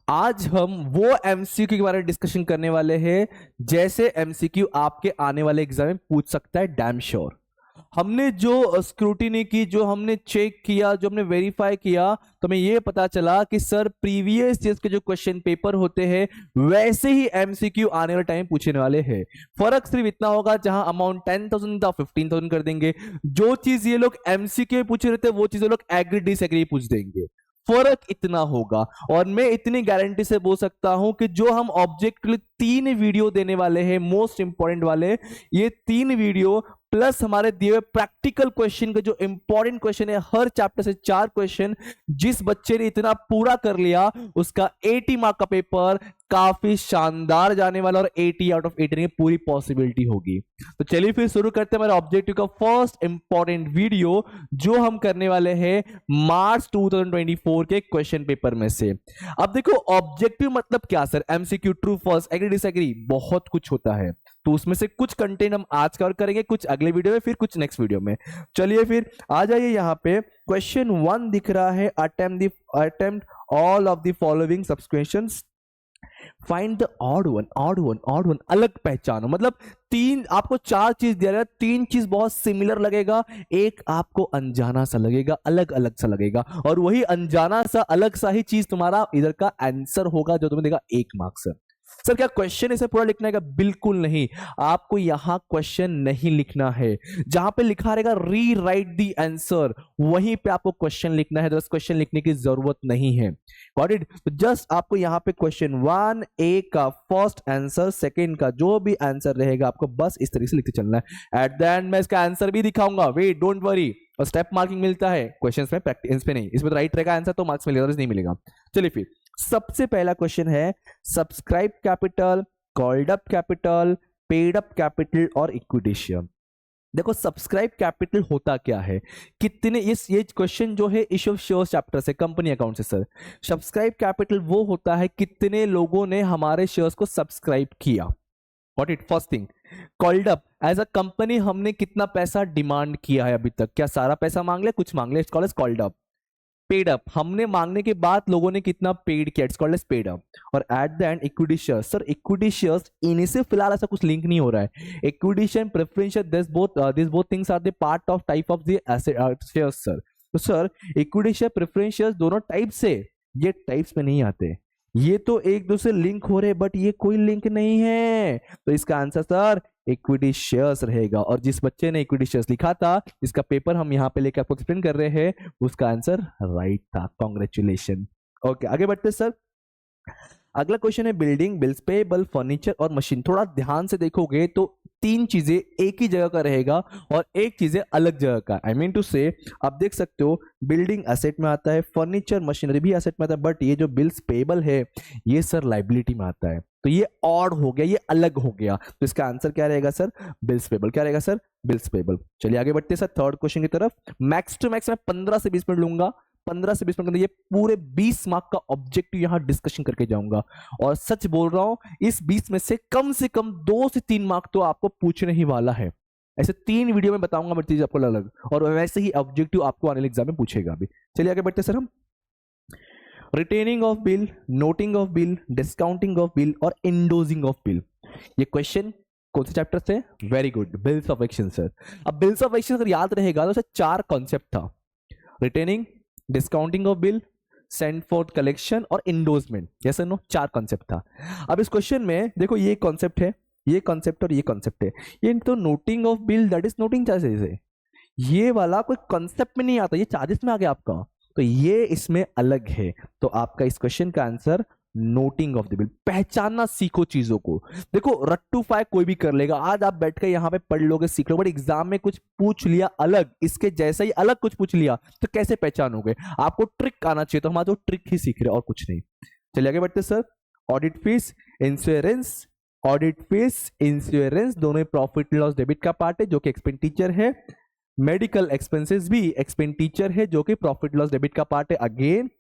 आज हम वो एमसीक्यू के बारे में डिस्कशन करने वाले हैं जैसे एमसीक्यू आपके आने वाले एग्जाम में पूछ सकता है, डैम श्योर। हमने जो स्क्रूटिनी की, जो हमने चेक किया, जो हमने वेरीफाई किया, तो हमें ये पता चला कि सर प्रीवियस ईयर के जो क्वेश्चन पेपर होते हैं वैसे ही एमसीक्यू आने वाले टाइम पूछने वाले हैं। फर्क सिर्फ इतना होगा, जहां अमाउंट 10,000 था 15,000 कर देंगे। जो चीज ये लोग एमसीक्यू में पूछ रहे थे वो चीज ये लोग एग्री डिसएग्री पूछ देंगे। फर्क इतना होगा। और मैं इतनी गारंटी से बोल सकता हूं कि जो हम ऑब्जेक्ट के लिए 3 वीडियो देने वाले हैं, मोस्ट इंपॉर्टेंट वाले, ये 3 वीडियो प्लस हमारे दिए हुए प्रैक्टिकल क्वेश्चन का जो इंपॉर्टेंट क्वेश्चन है, हर चैप्टर से 4 क्वेश्चन, जिस बच्चे ने इतना पूरा कर लिया उसका 80 मार्क का पेपर काफी शानदार जाने वाला, और 80 आउट ऑफ 80 की पूरी पॉसिबिलिटी होगी। तो चलिए फिर शुरू करते हैं हमारे ऑब्जेक्टिव का फर्स्ट इंपॉर्टेंट वीडियो, जो हम करने वाले हैं मार्च 2024 के क्वेश्चन पेपर में से। अब देखो, ऑब्जेक्टिव मतलब क्या sir? MCQ, true false, agree disagree, बहुत कुछ होता है। तो उसमें से कुछ कंटेंट हम आज कवर करेंगे, कुछ अगले वीडियो में, फिर कुछ नेक्स्ट वीडियो में। चलिए फिर आ जाइए। यहाँ पे क्वेश्चन 1 दिख रहा है, attempt all of the following subscriptions, find the odd one, अलग पहचानो। मतलब आपको 4 चीज दिया है, 3 चीज बहुत सिमिलर लगेगा, एक आपको अनजाना सा लगेगा, अलग अलग सा लगेगा, और वही अनजाना सा अलग सा ही चीज तुम्हारा इधर का आंसर होगा, जो तुम्हें देगा 1 मार्क्स। सर क्या क्वेश्चन इसे पूरा लिखना है? बिल्कुल नहीं, आपको यहां क्वेश्चन नहीं लिखना है। जहां पे लिखा रहेगा री राइट दी आंसर, वहीं पे आपको क्वेश्चन लिखना है। बस क्वेश्चन लिखने की जरूरत नहीं है। Got it? तो जस्ट आपको यहां पे क्वेश्चन 1 ए का फर्स्ट आंसर, सेकंड का जो भी आंसर रहेगा, आपको बस इस तरीके से लिखते चलना है। एट द एंड मैं इसका आंसर भी दिखाऊंगा, वेट डोंट वरी। और स्टेप मार्किंग मिलता है क्वेश्चंस में, प्रैक्टिस पे नहीं। इसमें तो राइट रहेगा आंसर तो मार्क्स मिलेगा, नहीं मिलेगा। चलिए फिर सबसे पहला क्वेश्चन है, subscribe capital, called up capital, paid up capital और इक्विटी शेयर। देखो, सब्सक्राइब कैपिटल होता क्या है, कितने, ये क्वेश्चन जो है इश्यू ऑफ शेयर्स चैप्टर से, कंपनी अकाउंट से सर। सब्सक्राइब कैपिटल वो होता है कितने लोगों ने हमारे शेयर्स को सब्सक्राइब किया। What it? First thing. Called up, as a company हमने कितना पैसा डिमांड किया है अभी तक, क्या सारा पैसा मांग लिया, कुछ मांग लिया, it's called as called up. Paid up, हमने मांगने के बाद लोगों ने कितना पेड किया, it's called as paid up. और at the end equity shares. Sir equity shares, इन्हीं से फिलहाल ऐसा कुछ लिंक नहीं हो रहा है। Equity share, preference share, this both things are the part of type of the asset shares sir. तो sir equity share, preference shares दोनों टाइप से, ये टाइप्स में नहीं आते, ये तो एक दूसरे लिंक हो रहे, बट ये कोई लिंक नहीं है। तो इसका आंसर सर इक्विटी शेयर्स रहेगा। और जिस बच्चे ने इक्विटी शेयर्स लिखा था, इसका पेपर हम यहाँ पे लेकर आपको एक्सप्लेन कर रहे हैं, उसका आंसर राइट था। कॉन्ग्रेचुलेशन। ओके, आगे बढ़ते सर। अगला क्वेश्चन है बिल्डिंग, बिल्स पेएबल, फर्नीचर और मशीन। थोड़ा ध्यान से देखोगे तो 3 चीजें एक ही जगह का रहेगा और एक चीजें अलग जगह का। आई मीन टू से, आप देख सकते हो बिल्डिंग एसेट में आता है, फर्नीचर मशीनरी भी एसेट में आता है, बट ये जो बिल्स पेएबल है ये सर लाइबिलिटी में आता है। तो ये ऑड हो गया, ये अलग हो गया। तो इसका आंसर क्या रहेगा सर? Bills payable. क्या रहेगा सर? Bills payable. चलिए आगे बढ़ते हैं सर थर्ड क्वेश्चन की तरफ। मैक्स टू मैक्स मैं 15 से 20 मिनट लूंगा, 15 से 20 मिनट के अंदर ये पूरे 20 मार्क का ऑब्जेक्टिव यहां डिस्कशन करके जाऊंगा। और सच बोल रहा हूं, इस 20 में से कम 2 से 3 मार्क तो आपको पूछने ही वाला है। ऐसे 3 वीडियो में बताऊंगा मैं चीज आपको अलग, और वैसे ही ऑब्जेक्टिव आपको आने वाले एग्जाम में पूछेगा भी। चलिए आगे बढ़ते सर हम। Retaining of bill, noting of bill, discounting of bill और इंडोजिंग ऑफ बिल। ये क्वेश्चन कौन से चैप्टर से? Very good, bills of action sir. अब बिल्स ऑफ एक्शन अगर याद रहेगा तो 4 कॉन्सेप्ट था, retaining, discounting of bill, send for collection और इंडोर्समेंट। यस और नो, 4 कॉन्सेप्ट था। अब इस क्वेश्चन में देखो, ये कॉन्सेप्ट है, ये कॉन्सेप्ट और ये कॉन्सेप्ट है। ये तो noting of bill, that is noting charges है, ये वाला कोई कॉन्सेप्ट में नहीं आता, ये चार्जेस में आ गया आपका, तो ये इसमें अलग है। तो आपका इस क्वेश्चन का answer noting of the bill. पहचानना सीखो चीजों को। देखो रट्टूफाई कोई भी कर लेगा, आज आप बैठ कर यहां पे पढ़ लोगे, सीख लो, बट एग्जाम में कुछ पूछ लिया अलग, इसके जैसा ही अलग कुछ पूछ लिया, तो कैसे पहचानोगे? आपको ट्रिक आना चाहिए, तो हम तो ट्रिक ही सीख रहे और कुछ नहीं। चलिए आगे बढ़ते sir. Audit fees, insurance, audit fees, insurance दोनों ही प्रॉफिट लॉस डेबिट का पार्ट है, जो कि एक्सपेंडिचर है। मेडिकल एक्सपेंसेस भी एक्सपेंडिचर है, जो कि प्रॉफिट लॉस डेबिट का पार्ट है अगेन।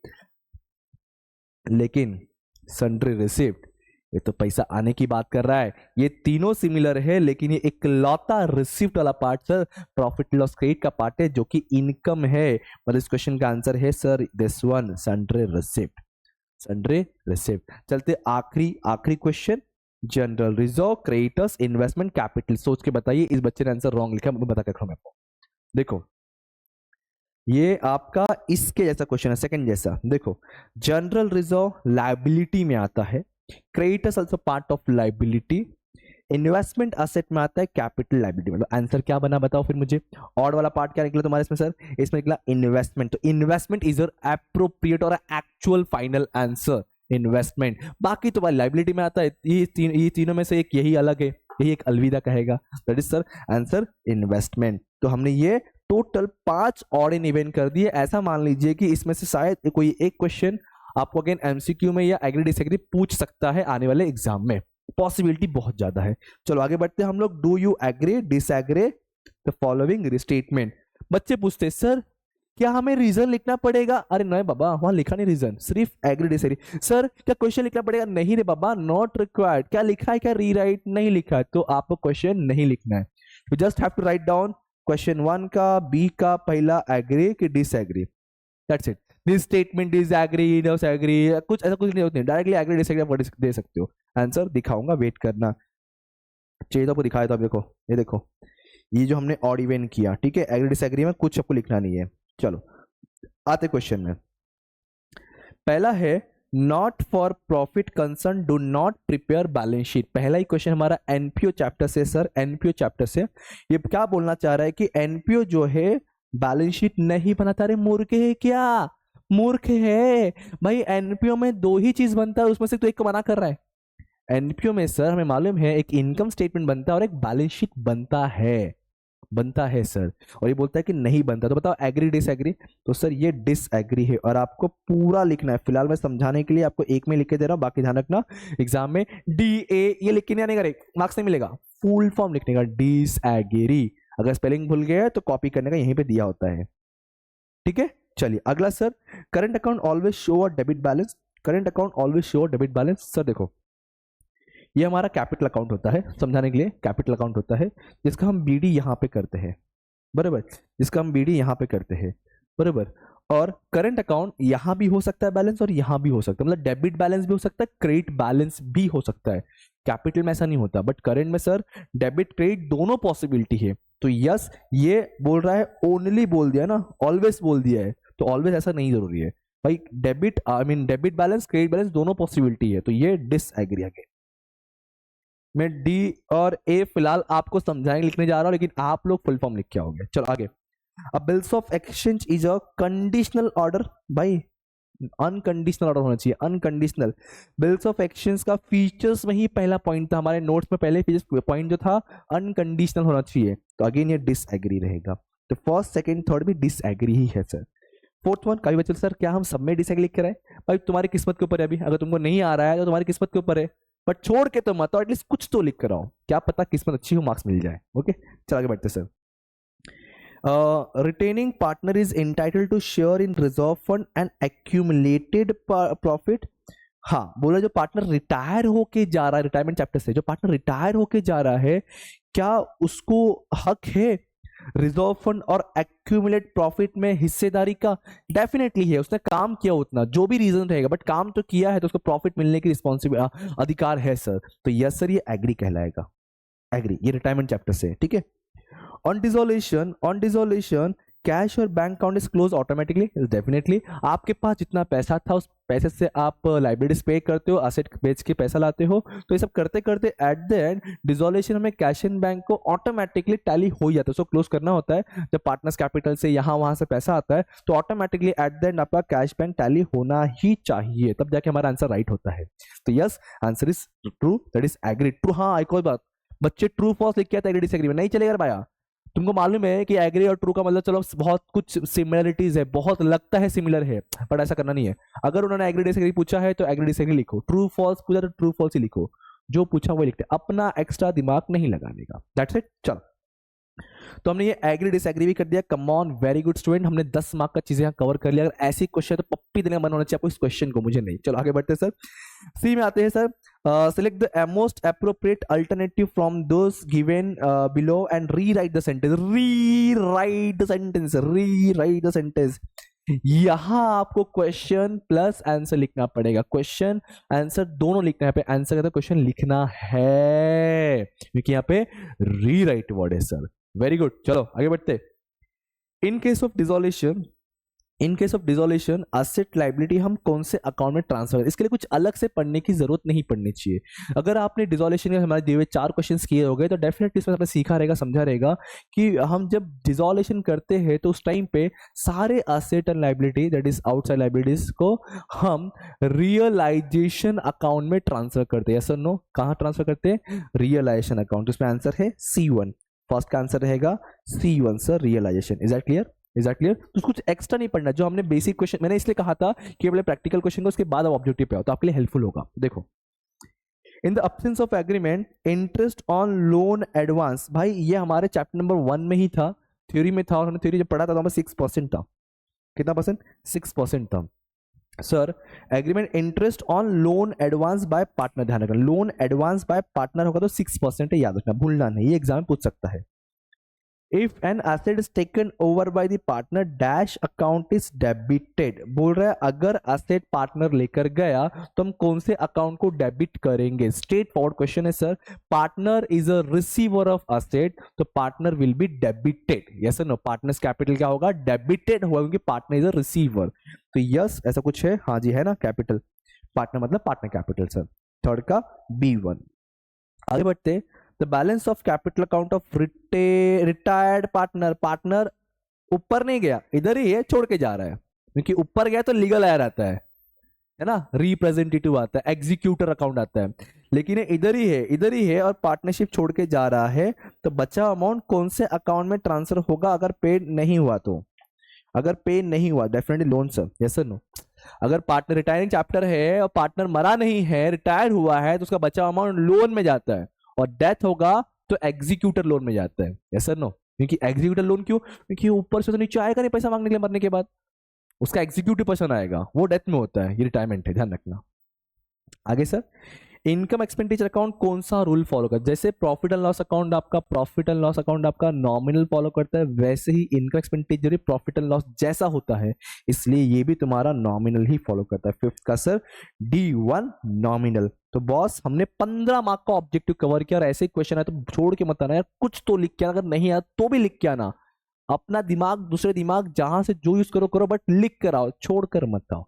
लेकिन सन्ड्री रिसिप्ट, ये तो पैसा आने की बात कर रहा है। ये तीनों सिमिलर है, लेकिन ये इकलौता रिसिप्ट वाला part sir profit loss credit का पार्ट है, जो कि इनकम है। मतलब इस क्वेश्चन का आंसर है sir this one, sundry receipt. Sundry receipt. चलते आखिरी question, general reserve, creditors, investment, capital. सोच के बताइए, इस बच्चे ने आंसर रॉन्ग लिखा, बता के मैं आपको। देखो ये आपका इसके जैसा क्वेश्चन है, सेकंड जैसा। देखो जनरल रिजर्व लायबिलिटी में आता है, creditors also part of liability, investment asset में आता है, कैपिटल लायबिलिटी। मतलब आंसर क्या बना बताओ फिर मुझे। ऑड वाला पार्ट क्या निकला तुम्हारे इसमें सर? इसमें निकला इन्वेस्टमेंट। तो इन्वेस्टमेंट इज योर एप्रोप्रिएट और एक्चुअल फाइनल आंसर, इन्वेस्टमेंट। बाकी तो भाई लायबिलिटी में आता है, ये तीनों में से एक यही अलग है, यही एक अलविदा कहेगा। That is sir answer investment. तो हमने ये टोटल 5 ऑड एंड इवन कर दिए। ऐसा मान लीजिए कि इसमें से शायद कोई एक क्वेश्चन आपको अगेन एमसीक्यू में या एग्री डिसएग्री पूछ सकता है आने वाले एग्जाम में, पॉसिबिलिटी बहुत ज्यादा है। चलो आगे बढ़ते हैं हम लोग। Do you agree disagree the following statement. बच्चे पूछते हैं सर क्या हमें रीजन लिखना पड़ेगा? अरे नहीं बाबा, वहां लिखा नहीं रीजन, सिर्फ एग्री डिसएग्री। सर क्या क्वेश्चन लिखना पड़ेगा? नहीं रे बाबा, नॉट रिक्वायर्ड। क्या लिखा है? क्या रीराइट? नहीं लिखा है, तो आपको क्वेश्चन नहीं लिखना है। You just have to write down question 1 का, बी का पहला एग्री कि disagree, that's it. This statement is agree, disagree, कुछ ऐसा कुछ नहीं होता है, डायरेक्टली एग्री डिसएग्री दे सकते हो। आंसर दिखाऊंगा, वेट करना चाहिए तो आपको दिखाया था। देखो ये देखो, ये जो हमने ऑड इवन किया, ठीक है, एग्री डिसएग्री में कुछ आपको लिखना नहीं है। चलो आते क्वेश्चन में। पहला है not for profit concern do not prepare balance sheet. पहला ही क्वेश्चन हमारा एनपीओ चैप्टर से सर, एनपीओ चैप्टर से। ये क्या बोलना चाह रहा है कि एनपीओ जो है बैलेंस शीट नहीं बनाता। रे मूर्ख है क्या? मूर्ख है भाई, एनपीओ में 2 ही चीज बनता है, उसमें से तो एक को मना कर रहा है। एनपीओ में सर हमें मालूम है एक इनकम स्टेटमेंट बनता है और एक बैलेंस शीट बनता है सर, और ये बोलता है कि नहीं बनता। तो बताओ एग्री डिसएग्री? तो सर ये डिसएग्री है और आपको पूरा लिखना है। फिलहाल मैं समझाने के लिए आपको एक में लिख के दे रहा हूं, बाकी ध्यान रखना एग्जाम में डी ए ये लिख के नहीं आने का, मार्क्स नहीं मिलेगा। फुल फॉर्म लिखने का डिसएग्री। अगर स्पेलिंग भूल गया तो कॉपी करने का यहीं पे दिया होता है, ठीक है। चलिए अगला sir, current account always show a debit balance. Current account always show a debit balance. Sir देखो ये हमारा कैपिटल अकाउंट होता है, समझाने के लिए कैपिटल अकाउंट होता है जिसका हम बीडी यहाँ पे करते हैं, बराबर, जिसका हम बीडी यहाँ पे करते हैं, बराबर। और करंट अकाउंट यहाँ भी हो सकता है बैलेंस और यहाँ भी हो सकता है, मतलब डेबिट बैलेंस भी हो सकता है, क्रेडिट बैलेंस भी हो सकता है। कैपिटल में ऐसा नहीं होता, बट करंट में सर डेबिट क्रेडिट दोनों पॉसिबिलिटी है। तो यस ये बोल रहा है, ओनली बोल दिया ना, ऑलवेज बोल दिया है, तो ऑलवेज ऐसा नहीं जरूरी है भाई। Debit debit balance credit balance दोनों पॉसिबिलिटी है, तो ये डिसएग्री है। मैं डी और ए फिलहाल आपको समझाएंगे, लिखने जा रहा हूं, लेकिन आप लोग फुल फॉर्म लिख के आओगे। चलो आगे। अ bills of exchange is a conditional order. भाई अनकंडीशनल ऑर्डर होना चाहिए, अनकंडीशनल। बिल्स ऑफ एक्सचेंज का फीचर्स में ही पहला पॉइंट था हमारे नोट्स में, पहले पॉइंट जो था अनकंडीशनल होना चाहिए, तो अगेन ये डिसएग्री रहेगा। तो फर्स्ट सेकंड थर्ड भी डिसएग्री ही है सर। फोर्थ वन कभी बच्चे सर क्या हम सब में डिसएग्री लिख कर आए? भाई तुम्हारी किस्मत के ऊपर है, अभी अगर तुमको नहीं आ रहा है तो तुम्हारी किस्मत के ऊपर है, बट छोड़ के तो मत, एटलीस्ट कुछ तो लिख कर आओ, क्या पता किस्मत अच्छी हो, मार्क्स मिल जाए। ओके चल आगे बढ़ते sir. Retaining partner is entitled to share in reserve fund and accumulated profit. हाँ बोला जो पार्टनर रिटायर होके जा रहा है, रिटायरमेंट चैप्टर से, जो पार्टनर रिटायर होके जा रहा है क्या उसको हक है रिजर्व फंड और एक्यूमुलेट प्रॉफिट में हिस्सेदारी का? डेफिनेटली है, उसने काम किया उतना, जो भी रीजन रहेगा, बट काम तो किया है तो उसको प्रॉफिट मिलने की रिस्पॉन्सिबिलिटी अधिकार है सर। तो यस सर ये एग्री कहलाएगा, एग्री, ये रिटायरमेंट चैप्टर से, ठीक है। ऑन डिसोल्यूशन कैश और bank account is close automatically. Definitely आपके पास जितना पैसा था उस पैसे से आप लाइबिलिटीज पे करते हो, असेट बेच के पैसा लाते हो, तो ये सब करते करते एट द एंड डिसोल्यूशन में कैश एंड बैंक को ऑटोमेटिकली टैली हो जाता है। उसको क्लोज करना होता है जब पार्टनर्स कैपिटल से यहाँ वहां से पैसा आता है, तो ऑटोमेटिकली एट द एंड आपका कैश बैंक टैली होना ही चाहिए, तब जाके हमारा आंसर राइट होता है। तो yes answer is true, that is agree. True, हाँ एक और बात, बच्चे ट्रू फॉल्स लिख के आते एग्री डिसएग्री में नहीं चलेगा भाई। तुमको मालूम है कि एग्री और ट्रू का मतलब चलो बहुत कुछ सिमिलरिटीज है, बहुत लगता है सिमिलर है, बट ऐसा करना नहीं है। अगर उन्होंने एग्री डिसएग्री पूछा है तो एग्री डिसएग्री लिखो, ट्रू फॉल्स पूछा तो ट्रू फॉल्स ही लिखो, जो पूछा वो लिखते, अपना एक्स्ट्रा दिमाग नहीं लगाने का। That's it. चलो तो हमने ये एग्री डिसएग्री भी कर दिया। Come on, very good student, हमने 10 मार्क का चीजें यहाँ कवर कर लिया। अगर ऐसी क्वेश्चन तो पप्पी देने का मन होना चाहिए आपको इस क्वेश्चन को, मुझे नहीं। चलो आगे बढ़ते हैं सर। सी में आते हैं sir. Select the most appropriate alternative from those given below and rewrite the sentence. Rewrite the sentence, rewrite the sentence. यहां आपको क्वेश्चन प्लस आंसर लिखना पड़ेगा, क्वेश्चन आंसर दोनों लिखना है। आंसर का क्वेश्चन लिखना है क्योंकि यहाँ पे रीराइट वर्ड है सर। वेरी गुड, चलो आगे बढ़ते। In case of dissolution, in case of dissolution asset liability हम कौन से अकाउंट में ट्रांसफर करें, इसके लिए कुछ अलग से पढ़ने की जरूरत नहीं पड़नी चाहिए। अगर आपने डिसोल्यूशन के हमारे दिए हुए 4 क्वेश्चंस किए होंगे तो डेफिनेटली इसमें आपने सीखा रहेगा, समझा रहेगा कि हम जब डिसोल्यूशन करते हैं तो उस टाइम पे सारे asset and liability that is outside liabilities को हम रियलाइजेशन अकाउंट में ट्रांसफर करते हैं। यस और नो, कहां ट्रांसफर करते हैं? Realisation account. इसमें आंसर है C1, फर्स्ट का आंसर रहेगा C1 sir, realisation. Is that clear? Is that clear? तो कुछ एक्स्ट्रा नहीं पढ़ना, जो हमने बेसिक क्वेश्चन, मैंने इसलिए कहा था कि पहले प्रैक्टिकल क्वेश्चन को उसके बाद आप ऑब्जेक्टिव पे आओ तो आपके लिए हेल्पफुल होगा। देखो, in the absence of agreement interest on loan advance, भाई ये हमारे चैप्टर नंबर 1 में ही था, थ्योरी में था, और हमने थ्योरी जब पढ़ा था तो हमें 6% था। कितना परसेंट? 6% था sir. Agreement interest on loan advance bye partner, ध्यान रखना लोन एडवांस बाय पार्टनर होगा तो 6% है, याद रखना, भूलना नहीं, ये एग्जाम में पूछ सकता है। If an asset is taken over by the partner dash account is debited, बोल रहा है अगर एसेट पार्टनर लेकर गया तो हम कौन से अकाउंट को डेबिट करेंगे? स्ट्रेट फॉरवर्ड क्वेश्चन है sir. Partner is a receiver of asset तो partner will be debited. Yes और नो? पार्टनर्स कैपिटल क्या होगा? डेबिटेड होगा क्योंकि पार्टनर इज अ रिसीवर। तो यस ऐसा कुछ है, हाँ जी है ना, कैपिटल पार्टनर मतलब पार्टनर कैपिटल सर। थर्ड का B1। आगे बढ़ते। The balance of capital account of retired partner, partner ऊपर नहीं गया, इधर ही है, छोड़ के जा रहा है, क्योंकि ऊपर गया तो लीगल आयर आता है ना, रिप्रेजेंटेटिव आता है, एग्जीक्यूटर अकाउंट आता है, लेकिन ये इधर ही है, इधर ही है और पार्टनरशिप छोड़ के जा रहा है। तो बचा अमाउंट कौन से अकाउंट में ट्रांसफर होगा अगर पेड नहीं हुआ तो? अगर पे नहीं हुआ definitely loan sir. Yes sir no? अगर पार्टनर रिटायरिंग चैप्टर है और पार्टनर मरा नहीं है, रिटायर हुआ है, तो उसका बचा अमाउंट लोन में जाता है, और डेथ होगा तो एग्जीक्यूटर लोन में जाता है। Yes sir no? क्योंकि एग्जीक्यूटर लोन क्यों? क्योंकि ऊपर से तो नीचे आएगा नहीं पैसा मांगने के लिए मरने के बाद, उसका एग्जीक्यूटिव पर्सन आएगा, वो डेथ में होता है, ये रिटायरमेंट है, ध्यान रखना। आगे सर, इनकम एक्सपेंडिचर अकाउंट कौन सा रूल फॉलो करता है? जैसे प्रॉफिट एंड लॉस अकाउंट आपका, प्रॉफिट एंड लॉस अकाउंट आपका नॉमिनल फॉलो करता है, वैसे ही income expenditure profit and loss जैसा होता है, इसलिए ये भी तुम्हारा नॉमिनल ही फॉलो करता है। फिफ्थ का सर D1 नॉमिनल। तो बॉस हमने 15 मार्क का ऑब्जेक्टिव कवर किया, और ऐसे क्वेश्चन है तो छोड़ के मत आना यार, कुछ तो लिख के आना, अगर नहीं आया तो भी लिख के आना। अपना दिमाग, दूसरे दिमाग जहां से जो यूज करो करो, बट लिख कर आओ, छोड़ कर मत आओ।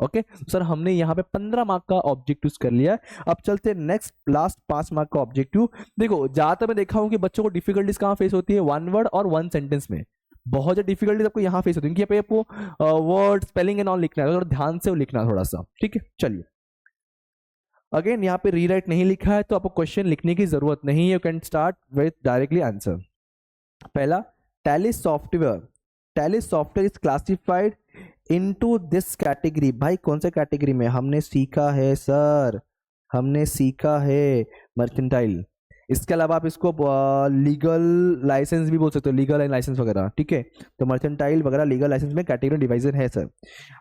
ओके सर, हमने यहाँ पे 15 मार्क का ऑब्जेक्टिव कर लिया। अब चलते हैं नेक्स्ट, लास्ट 5 मार्क का ऑब्जेक्टिव। देखो ज्यादातर मैं देखा हूं कि बच्चों को डिफिकल्टीज कहाँ फेस होती है? 1 वर्ड और 1 सेंटेंस में। बहुत ज्यादा डिफिकल्टीज आपको यहाँ फेस होती है, क्योंकि आपको वर्ड स्पेलिंग एंड ऑल लिखना है, तो ध्यान से लिखना थोड़ा सा, ठीक है। चलिए अगेन यहाँ पे रीराइट नहीं लिखा है तो आपको क्वेश्चन लिखने की जरूरत नहीं है, you can start with directly answer. पहला, Tally software, Tally software is classified into this category. भाई कौन सा कैटेगरी में? हमने सीखा है सर, हमने सीखा है मर्केंटाइल। इसके अलावा आप इसको लीगल लाइसेंस भी बोल सकते हो, लीगल एंड लाइसेंस वगैरह, ठीक है। तो मर्केंटाइल वगैरह लीगल लाइसेंस में कैटेगरी डिवाइजन है सर,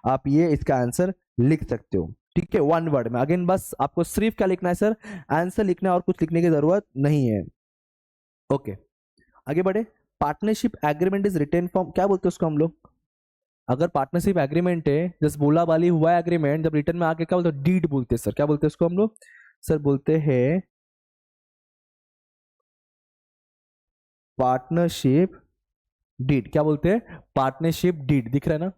आप ये इसका आंसर लिख सकते हो, ठीक है, 1 वर्ड में। अगेन बस आपको सिर्फ क्या लिखना है सर? आंसर लिखना है, और कुछ लिखने की जरूरत नहीं है। ओके आगे बढ़े। Partnership agreement is written form, क्या बोलते हैं उसको हम लोग? अगर पार्टनरशिप एग्रीमेंट है, जैसे बोला बाली हुआ है एग्रीमेंट, जब रिटर्न में आके क्या बोलते हैं? डीड बोलते हैं सर। क्या बोलते हैं उसको हम लोग? सर बोलते हैं पार्टनरशिप डीड। क्या बोलते हैं? Partnership deed. दिख रहा है ना?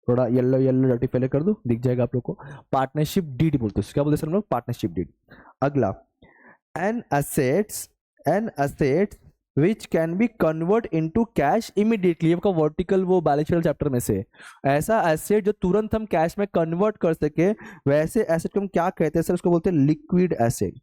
थोड़ा येलो येलो डॉटी पहले कर दो, दिख जाएगा आप लोग को। पार्टनरशिप डीड बोलते हैं, क्या बोलते हैं सर हम लोग? Partnership deed. अगला, an assets, an assets which can be convert into cash immediately. आपका वर्टिकल वो बैलेंस शीट चैप्टर में से, ऐसा एसेट जो तुरंत हम कैश में कन्वर्ट कर सके, वैसे एसेट को हम क्या कहते हैं सर? उसको बोलते हैं लिक्विड एसेट।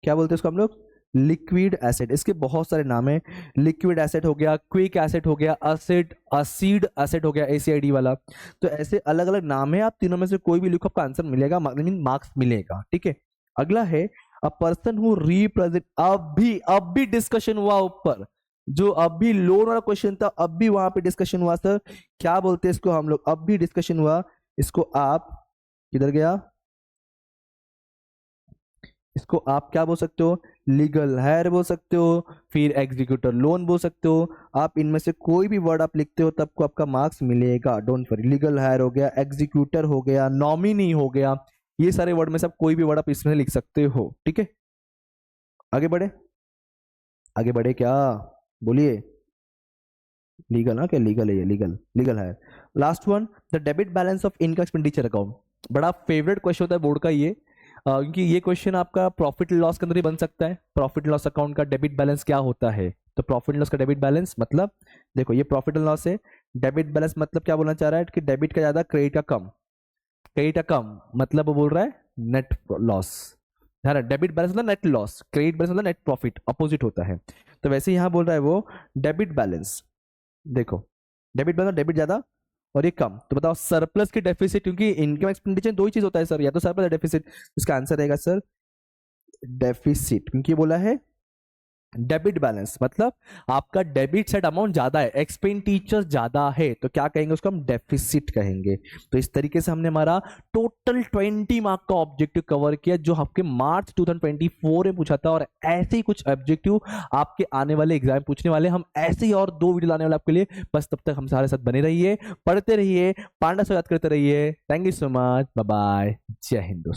क्या बोलते हैं उसको हम लोग? Liquid asset. इसके बहुत सारे नाम है, लिक्विड एसेट हो गया, क्विक एसेट हो गया, एसिड असीड एसेट हो गया, ACID वाला। तो ऐसे अलग अलग नाम है, आप तीनों में से कोई भी लिखो, आपका आंसर मिलेगा, मार्क्स मिलेगा, ठीक है। अगला है अ पर्सन हु रिप्रेजेंट, अब भी डिस्कशन हुआ ऊपर, जो अब भी लोन वाला क्वेश्चन था, अब भी वहां पे डिस्कशन हुआ सर। क्या बोलते हैं इसको हम लोग? अब भी डिस्कशन हुआ इसको। आप किधर गया? इसको आप क्या बोल सकते हो, लीगल हायर बोल सकते हो, फिर एग्जीक्यूटर लोन बोल सकते हो। आप इनमें से कोई भी वर्ड आप लिखते हो तब को आपका मार्क्स मिलेगा, डोंट वरी। लीगल हायर हो गया, एग्जीक्यूटर हो गया, नॉमिनी हो गया, ये सारे वर्ड में से आप कोई भी वर्ड आप इसमें लिख सकते हो, ठीक है। आगे बढ़े, आगे बढ़े क्या, बोलिए। लीगल, हाँ क्या लीगल है, ये लीगल, लीगल है। Last one, the debit balance of income expenditure account. बड़ा फेवरेट क्वेश्चन होता है बोर्ड का ये, क्योंकि ये क्वेश्चन आपका प्रॉफिट लॉस के अंदर ही बन सकता है। प्रॉफिट लॉस अकाउंट का डेबिट बैलेंस क्या होता है, तो प्रॉफिट लॉस का डेबिट बैलेंस मतलब, देखो ये प्रॉफिट एंड लॉस है, डेबिट बैलेंस मतलब क्या बोलना चाह रहा है कि डेबिट का ज्यादा क्रेडिट का कम, क्रेडिट का कम मतलब वो बोल रहा है नेट लॉस, है ना। डेबिट बैलेंस मतलब नेट लॉस, क्रेडिट बैलेंस मतलब नेट प्रॉफिट, अपोजिट होता है। तो वैसे यहाँ बोल रहा है वो डेबिट बैलेंस, देखो डेबिट बैलेंस, डेबिट ज्यादा और ये कम, तो बताओ सरप्लस की डेफिसिट, क्योंकि इनकम एक्सपेंडिचर दो ही चीज होता है सर, या तो सरप्लस या डेफिसिट। इसका आंसर रहेगा सर डेफिसिट, क्योंकि बोला है डेबिट बैलेंस मतलब आपका डेबिट साइड अमाउंट ज्यादा है, एक्सपेंडिचर ज्यादा है, तो क्या कहेंगे उसको हम डेफिसिट कहेंगे। तो इस तरीके से हमने हमारा टोटल 20 मार्क का ऑब्जेक्टिव कवर किया जो आपके मार्च 2024 में पूछा था, और ऐसे ही कुछ ऑब्जेक्टिव आपके आने वाले एग्जाम पूछने वाले। हम ऐसे ही और 2 वीडियो लाने वाले आपके लिए, बस तब तक हम सारे साथ बने रहिए, पढ़ते रहिए, पांडा से याद करते रहिए। Thank you so much, bye bye, जय हिंद दोस्तों।